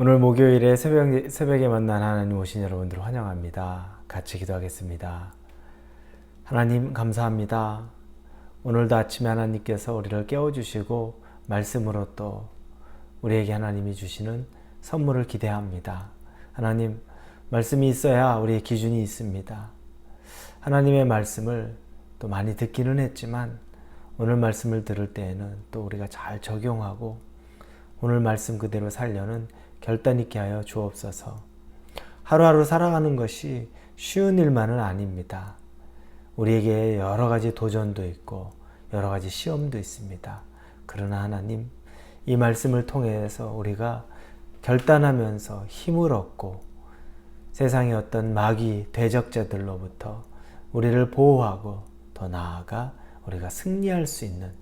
오늘 목요일에 새벽에 만난 하나님 오신 여러분들 환영합니다. 같이 기도하겠습니다. 하나님 감사합니다. 오늘도 아침에 하나님께서 우리를 깨워주시고 말씀으로 또 우리에게 하나님이 주시는 선물을 기대합니다. 하나님, 말씀이 있어야 우리의 기준이 있습니다. 하나님의 말씀을 또 많이 듣기는 했지만 오늘 말씀을 들을 때에는 또 우리가 잘 적용하고 오늘 말씀 그대로 살려는 결단 있게 하여 주옵소서. 하루하루 살아가는 것이 쉬운 일만은 아닙니다. 우리에게 여러 가지 도전도 있고 여러 가지 시험도 있습니다. 그러나 하나님, 이 말씀을 통해서 우리가 결단하면서 힘을 얻고 세상의 어떤 마귀 대적자들로부터 우리를 보호하고 더 나아가 우리가 승리할 수 있는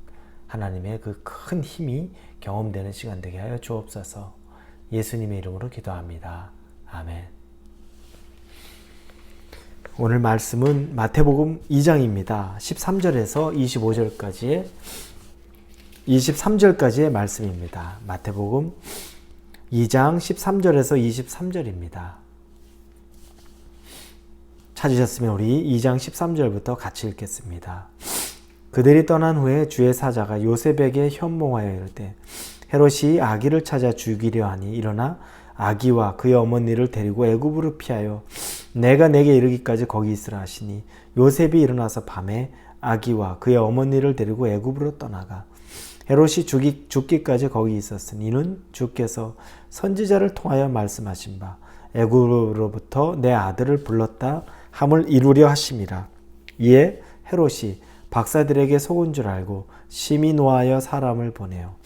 하나님의 그 큰 힘이 경험되는 시간 되게 하여 주옵소서. 예수님의 이름으로 기도합니다. 아멘. 오늘 말씀은 마태복음 2장입니다. 13절에서 23절까지의 말씀입니다. 마태복음 2장 13절에서 23절입니다. 찾으셨으면 우리 2장 13절부터 같이 읽겠습니다. 그들이 떠난 후에 주의 사자가 요셉에게 현몽하여 이르되 헤롯이 아기를 찾아 죽이려 하니 일어나 아기와 그의 어머니를 데리고 애굽으로 피하여 내가 내게 이르기까지 거기 있으라 하시니 요셉이 일어나서 밤에 아기와 그의 어머니를 데리고 애굽으로 떠나가 헤롯이 죽기까지 거기 있었으니 이는 주께서 선지자를 통하여 말씀하신 바 애굽으로부터 내 아들을 불렀다 함을 이루려 하심이라. 이에 헤롯이 박사들에게 속은 줄 알고 심히 노하여 사람을 보내요.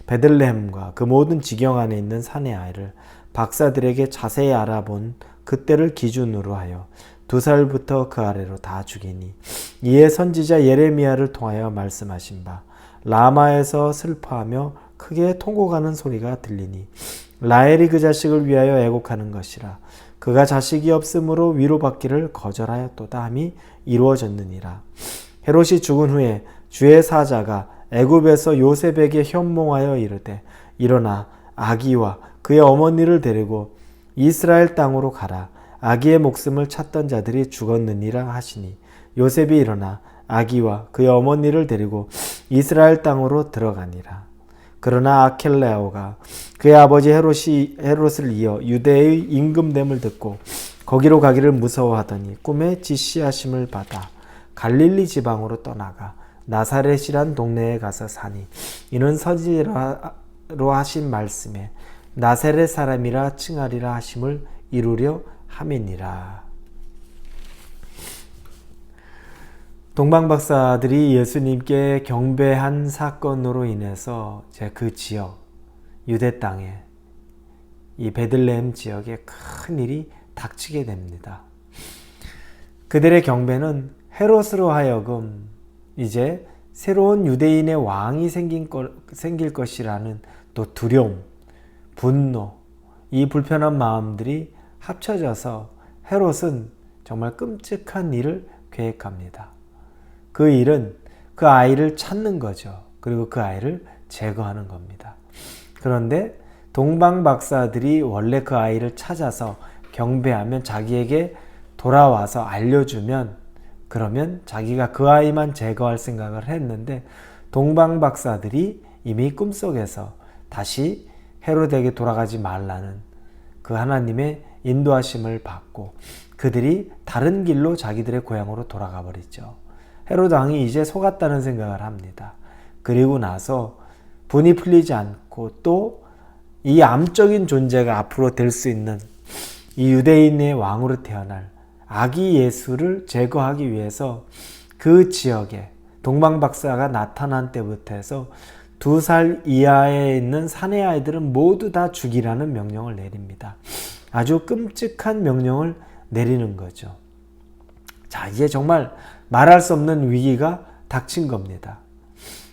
베들레헴과 그 모든 지경 안에 있는 산의 아이를 박사들에게 자세히 알아본 그때를 기준으로 하여 2살부터 그 아래로 다 죽이니 이에 선지자 예레미야를 통하여 말씀하신 바 라마에서 슬퍼하며 크게 통곡하는 소리가 들리니 라헬이 그 자식을 위하여 애곡하는 것이라. 그가 자식이 없으므로 위로받기를 거절하였도다 함이 이루어졌느니라. 헤롯이 죽은 후에 주의 사자가 애굽에서 요셉에게 현몽하여 이르되 일어나 아기와 그의 어머니를 데리고 이스라엘 땅으로 가라. 아기의 목숨을 찾던 자들이 죽었느니라 하시니 요셉이 일어나 아기와 그의 어머니를 데리고 이스라엘 땅으로 들어가니라. 그러나 아켈레오가 그의 아버지 헤롯을 이어 유대의 임금됨을 듣고 거기로 가기를 무서워하더니 꿈에 지시하심을 받아 갈릴리 지방으로 떠나가 나사렛이란 동네에 가서 사니 이는 선지자로 하신 말씀에 나사렛 사람이라 칭하리라 하심을 이루려 함이니라. 동방박사들이 예수님께 경배한 사건으로 인해서 그 지역 유대 땅에 이 베들레헴 지역에 큰 일이 닥치게 됩니다. 그들의 경배는 헤롯으로 하여금 이제 새로운 유대인의 왕이 생길 것이라는 또 두려움, 분노, 이 불편한 마음들이 합쳐져서 헤롯은 정말 끔찍한 일을 계획합니다. 그 일은 그 아이를 찾는 거죠. 그리고 그 아이를 제거하는 겁니다. 그런데 동방박사들이 원래 그 아이를 찾아서 경배하면 자기에게 돌아와서 알려주면 그러면 자기가 그 아이만 제거할 생각을 했는데 동방박사들이 이미 꿈속에서 다시 헤롯에게 돌아가지 말라는 그 하나님의 인도하심을 받고 그들이 다른 길로 자기들의 고향으로 돌아가 버리죠. 헤롯 왕이 이제 속았다는 생각을 합니다. 그리고 나서 분이 풀리지 않고 또 이 암적인 존재가 앞으로 될 수 있는 이 유대인의 왕으로 태어날 아기 예수를 제거하기 위해서 그 지역에 동방박사가 나타난 때부터 해서 2살 이하에 있는 사내 아이들은 모두 다 죽이라는 명령을 내립니다. 아주 끔찍한 명령을 내리는 거죠. 자, 이제 정말 말할 수 없는 위기가 닥친 겁니다.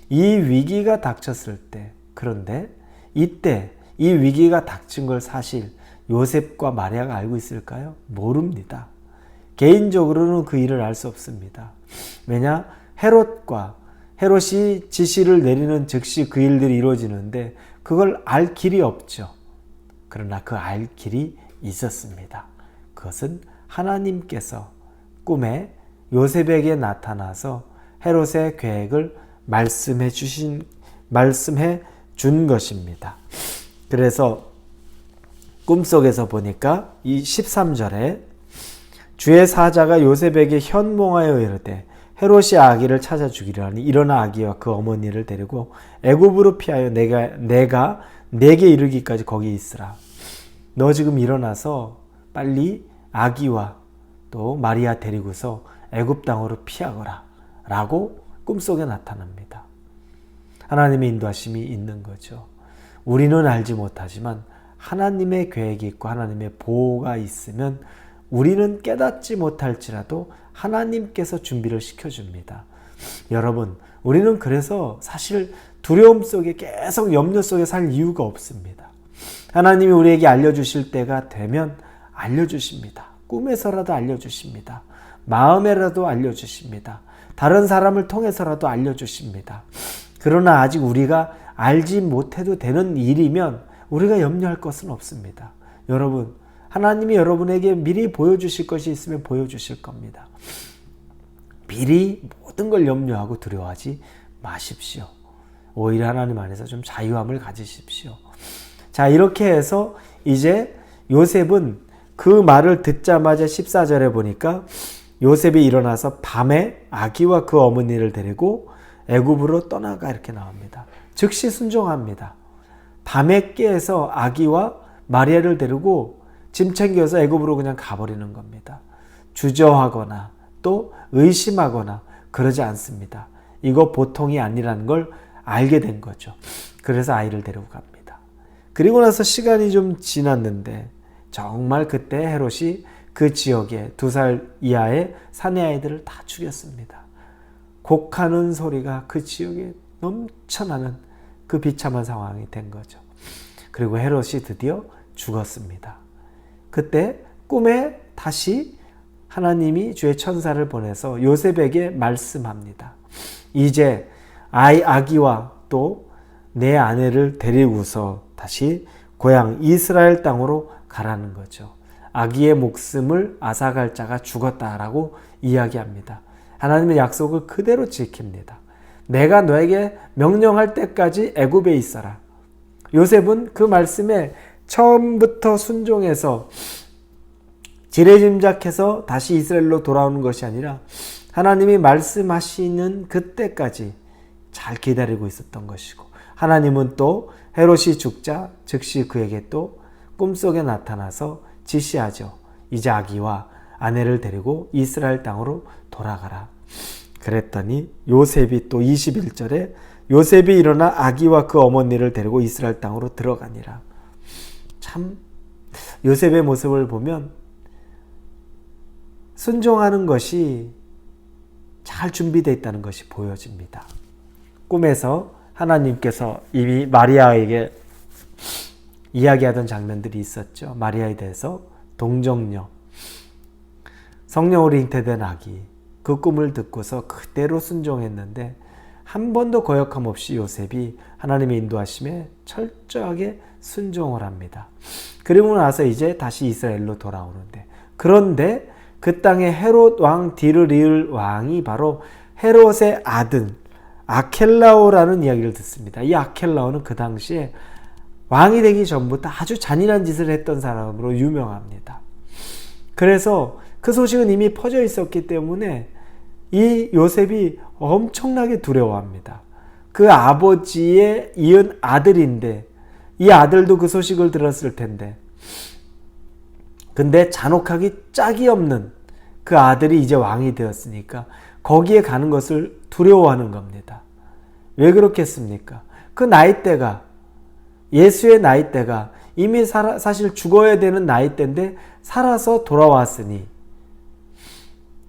이 위기가 닥쳤을 때, 그런데 이때 이 위기가 닥친 걸 사실 요셉과 마리아가 알고 있을까요? 모릅니다. 개인적으로는 그 일을 알 수 없습니다. 왜냐? 헤롯이 지시를 내리는 즉시 그 일들이 이루어지는데 그걸 알 길이 없죠. 그러나 그 알 길이 있었습니다. 그것은 하나님께서 꿈에 요셉에게 나타나서 헤롯의 계획을 말씀해 준 것입니다. 그래서 꿈속에서 보니까 이 13절에 주의 사자가 요셉에게 현몽하여 이르되 헤롯이 아기를 찾아 죽이려 하니 일어나 아기와 그 어머니를 데리고 애굽으로 피하여 내가 내게 이르기까지 거기 있으라. 너 지금 일어나서 빨리 아기와 또 마리아 데리고서 애굽 땅으로 피하거라 라고 꿈속에 나타납니다. 하나님의 인도하심이 있는 거죠. 우리는 알지 못하지만 하나님의 계획이 있고 하나님의 보호가 있으면 우리는 깨닫지 못할지라도 하나님께서 준비를 시켜줍니다. 여러분, 우리는 그래서 사실 두려움 속에 계속 염려 속에 살 이유가 없습니다. 하나님이 우리에게 알려주실 때가 되면 알려주십니다. 꿈에서라도 알려주십니다. 마음에라도 알려주십니다. 다른 사람을 통해서라도 알려주십니다. 그러나 아직 우리가 알지 못해도 되는 일이면 우리가 염려할 것은 없습니다. 여러분, 하나님이 여러분에게 미리 보여주실 것이 있으면 보여주실 겁니다. 미리 모든 걸 염려하고 두려워하지 마십시오. 오히려 하나님 안에서 좀 자유함을 가지십시오. 자, 이렇게 해서 이제 요셉은 그 말을 듣자마자 14절에 보니까 요셉이 일어나서 밤에 아기와 그 어머니를 데리고 애굽으로 떠나가 이렇게 나옵니다. 즉시 순종합니다. 밤에 깨서 아기와 마리아를 데리고 짐 챙겨서 애굽으로 그냥 가버리는 겁니다. 주저하거나 또 의심하거나 그러지 않습니다. 이거 보통이 아니라는 걸 알게 된 거죠. 그래서 아이를 데리고 갑니다. 그리고 나서 시간이 좀 지났는데 정말 그때 헤롯이 그 지역에 2살 이하의 사내 아이들을 다 죽였습니다. 곡하는 소리가 그 지역에 넘쳐나는 그 비참한 상황이 된 거죠. 그리고 헤롯이 드디어 죽었습니다. 그때 꿈에 다시 하나님이 주의 천사를 보내서 요셉에게 말씀합니다. 이제 아기와 또 내 아내를 데리고서 다시 고향 이스라엘 땅으로 가라는 거죠. 아기의 목숨을 앗아갈 자가 죽었다라고 이야기합니다. 하나님의 약속을 그대로 지킵니다. 내가 너에게 명령할 때까지 애굽에 있어라. 요셉은 그 말씀에 처음부터 순종해서 지레짐작해서 다시 이스라엘로 돌아오는 것이 아니라 하나님이 말씀하시는 그때까지 잘 기다리고 있었던 것이고, 하나님은 또 헤롯이 죽자 즉시 그에게 또 꿈속에 나타나서 지시하죠. 이제 아기와 아내를 데리고 이스라엘 땅으로 돌아가라. 그랬더니 요셉이 또 21절에 요셉이 일어나 아기와 그 어머니를 데리고 이스라엘 땅으로 들어가니라. 참 요셉의 모습을 보면 순종하는 것이 잘 준비되어 있다는 것이 보여집니다. 꿈에서 하나님께서 이미 마리아에게 이야기하던 장면들이 있었죠. 마리아에 대해서 동정녀, 성령으로 잉태된 아기, 그 꿈을 듣고서 그대로 순종했는데 한 번도 거역함 없이 요셉이 하나님의 인도하심에 철저하게 순종을 합니다. 그리고 나서 이제 다시 이스라엘로 돌아오는데, 그런데 그 땅에 헤롯 왕 뒤를 이을 왕이 바로 헤롯의 아들 아켈라오라는 이야기를 듣습니다. 이 아켈라오는 그 당시에 왕이 되기 전부터 아주 잔인한 짓을 했던 사람으로 유명합니다. 그래서 그 소식은 이미 퍼져 있었기 때문에 이 요셉이 엄청나게 두려워합니다. 그 아버지의 이은 아들인데 이 아들도 그 소식을 들었을 텐데, 근데 잔혹하기 짝이 없는 그 아들이 이제 왕이 되었으니까 거기에 가는 것을 두려워하는 겁니다. 왜 그렇겠습니까? 그 나이대가, 예수의 나이대가 이미 사실 죽어야 되는 나이대인데 살아서 돌아왔으니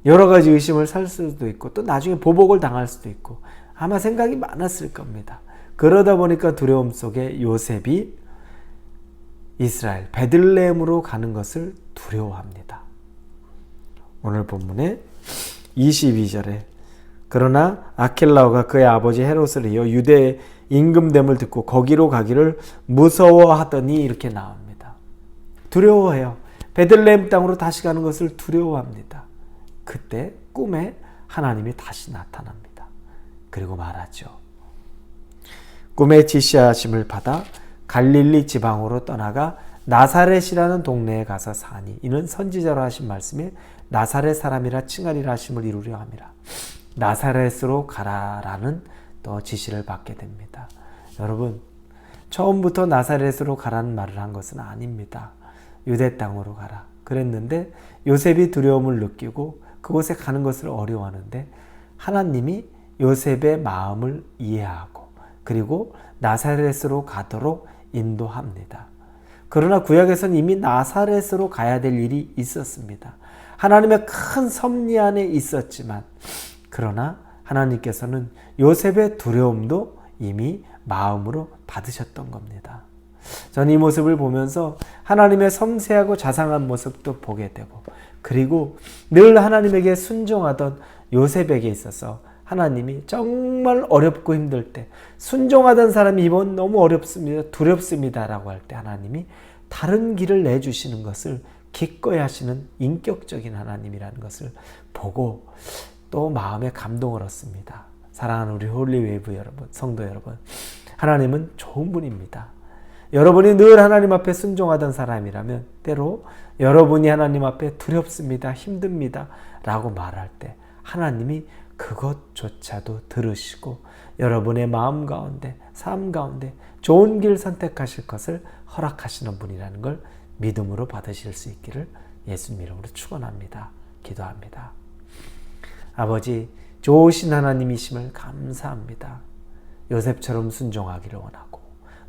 여러 가지 의심을 살 수도 있고 또 나중에 보복을 당할 수도 있고 아마 생각이 많았을 겁니다. 그러다 보니까 두려움 속에 요셉이 이스라엘 베들레헴으로 가는 것을 두려워합니다. 오늘 본문의 22절에 그러나 아켈라오가 그의 아버지 헤롯을 이어 유대의 임금됨을 듣고 거기로 가기를 무서워하더니 이렇게 나옵니다. 두려워해요. 베들레헴 땅으로 다시 가는 것을 두려워합니다. 그때 꿈에 하나님이 다시 나타납니다. 그리고 말하죠. 꿈의 지시하심을 받아 갈릴리 지방으로 떠나가 나사렛이라는 동네에 가서 사니 이는 선지자로 하신 말씀에 나사렛 사람이라 칭하리라 하심을 이루려 함이라. 나사렛으로 가라라는 또 지시를 받게 됩니다. 여러분, 처음부터 나사렛으로 가라는 말을 한 것은 아닙니다. 유대 땅으로 가라 그랬는데 요셉이 두려움을 느끼고 그곳에 가는 것을 어려워하는데 하나님이 요셉의 마음을 이해하고 그리고 나사렛으로 가도록 인도합니다. 그러나 구약에서는 이미 나사렛으로 가야 될 일이 있었습니다. 하나님의 큰 섭리 안에 있었지만 그러나 하나님께서는 요셉의 두려움도 이미 마음으로 받으셨던 겁니다. 저는 이 모습을 보면서 하나님의 섬세하고 자상한 모습도 보게 되고 그리고 늘 하나님에게 순종하던 요셉에게 있어서 하나님이 정말 어렵고 힘들 때 순종하던 사람이 이번 너무 어렵습니다. 두렵습니다. 라고 할 때 하나님이 다른 길을 내주시는 것을 기꺼이 하시는 인격적인 하나님이라는 것을 보고 또 마음에 감동을 얻습니다. 사랑하는 우리 홀리웨이브 여러분, 성도 여러분, 하나님은 좋은 분입니다. 여러분이 늘 하나님 앞에 순종하던 사람이라면 때로 여러분이 하나님 앞에 두렵습니다, 힘듭니다 라고 말할 때 하나님이 그것조차도 들으시고 여러분의 마음 가운데, 삶 가운데 좋은 길 선택하실 것을 허락하시는 분이라는 걸 믿음으로 받으실 수 있기를 예수님 이름으로 축원합니다. 기도합니다. 아버지, 좋으신 하나님이심을 감사합니다. 요셉처럼 순종하기를 원하고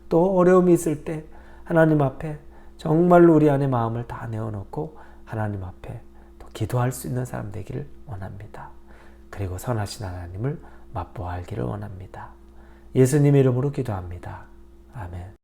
또 어려움이 있을 때 하나님 앞에 정말로 우리 안에 마음을 다 내어놓고 하나님 앞에 또 기도할 수 있는 사람 되기를 원합니다. 그리고 선하신 하나님을 맛보아 알기를 원합니다. 예수님 이름으로 기도합니다. 아멘.